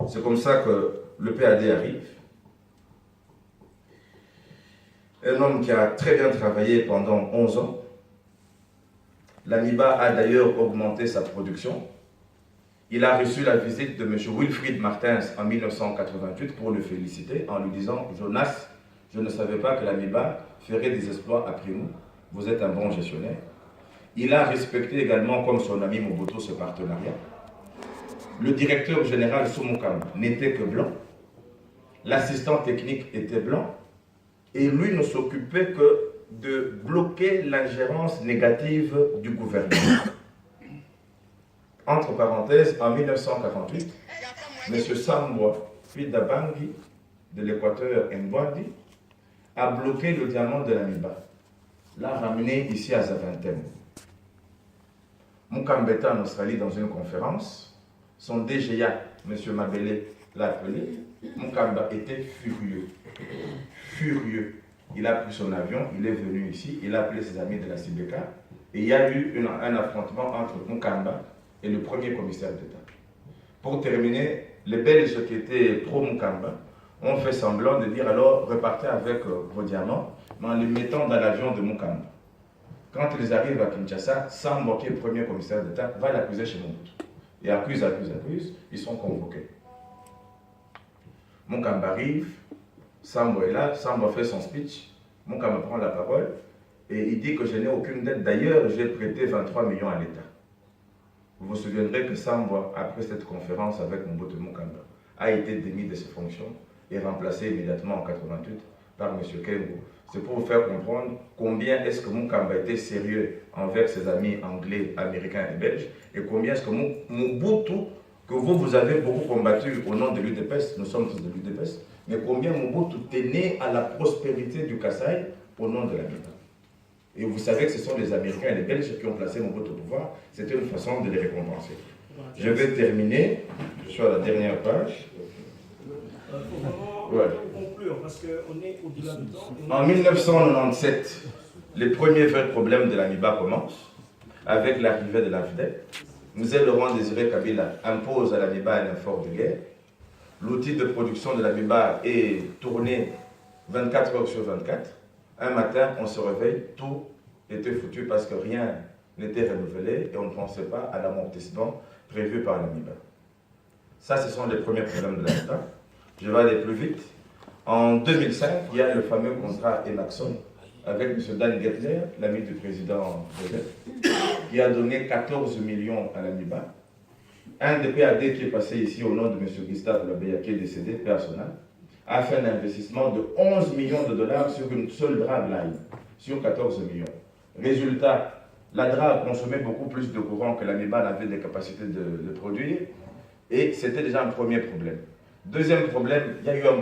C'est comme ça que le PAD arrive. Un homme qui a très bien travaillé pendant 11 ans. L'AMIBA a d'ailleurs augmenté sa production. Il a reçu la visite de M. Wilfried Martins en 1988 pour le féliciter en lui disant « Jonas, je ne savais pas que l'AMIBA ferait des exploits après nous. Vous êtes un bon gestionnaire. » Il a respecté également, comme son ami Mobutu, ce partenariat. Le directeur général Soumukam n'était que blanc. L'assistant technique était blanc. Et lui ne s'occupait que de bloquer l'ingérence négative du gouvernement. Entre parenthèses, en 1948, M. Sambwa Fidabangi de l'Équateur Mbwandi a bloqué le diamant de l'AMIBA, l'a ramené ici à Zaventem. Mukambeta en Australie dans une conférence, son DGA, M. Mabele, l'a appelé. Mukamba était furieux. Furieux. Il a pris son avion, il est venu ici, il a appelé ses amis de la CIBECA et il y a eu un affrontement entre Mukamba et le premier commissaire d'État. Pour terminer, les Belges qui étaient pro-Mukamba ont fait semblant de dire alors repartez avec vos diamants, mais en les mettant dans l'avion de Mukamba. Quand ils arrivent à Kinshasa, Sambwa, qui est le premier commissaire d'État, va l'accuser chez Mobutu. Et accuse, ils sont convoqués. Mukamba arrive, Sambwa est là, Sambwa fait son speech, Mukamba prend la parole et il dit que je n'ai aucune dette. D'ailleurs, j'ai prêté 23 millions à l'État. Vous vous souviendrez que Sambwa, après cette conférence avec Mobutu Mukamba, a été démis de ses fonctions et remplacé immédiatement en 1988 par M. Kengo. C'est pour vous faire comprendre combien est-ce que Mukamba était sérieux envers ses amis anglais, américains et belges, et combien est-ce que Mobutu, que vous avez beaucoup combattu au nom de l'UDPS, nous sommes tous de l'UDPS, mais combien Mobutu tenait à la prospérité du Kasaï au nom de l'AMIBA. Et vous savez que ce sont les Américains et les Belges qui ont placé Mobutu au pouvoir, c'était une façon de les récompenser. Je vais terminer, je suis à la dernière page. Ouais. Parce qu'on est au-delà du temps. En 1997, les premiers vrais problèmes de l'AMIBA commencent avec l'arrivée de l'AFDEL. M. Laurent Désiré Kabila impose à l'AMIBA un effort de guerre. L'outil de production de l'AMIBA est tourné 24 heures sur 24. Un matin, on se réveille, tout était foutu parce que rien n'était renouvelé et on ne pensait pas à l'amortissement prévu par l'AMIBA. Ça, ce sont les premiers problèmes de l'AMIBA. Je vais aller plus vite. En 2005, il y a le fameux contrat Emaxon avec M. Dan Gettler, l'ami du président Joseph, qui a donné 14 millions à l'AMIBA. Un des PAD qui est passé ici au nom de M. Gustave Labeya, qui est décédé, personnel, a fait un investissement de 11 millions de dollars sur une seule drague line, sur 14 millions. Résultat, la drague consommait beaucoup plus de courant que l'AMIBA n'avait des capacités de produire, et c'était déjà un premier problème. Deuxième problème, il y a eu un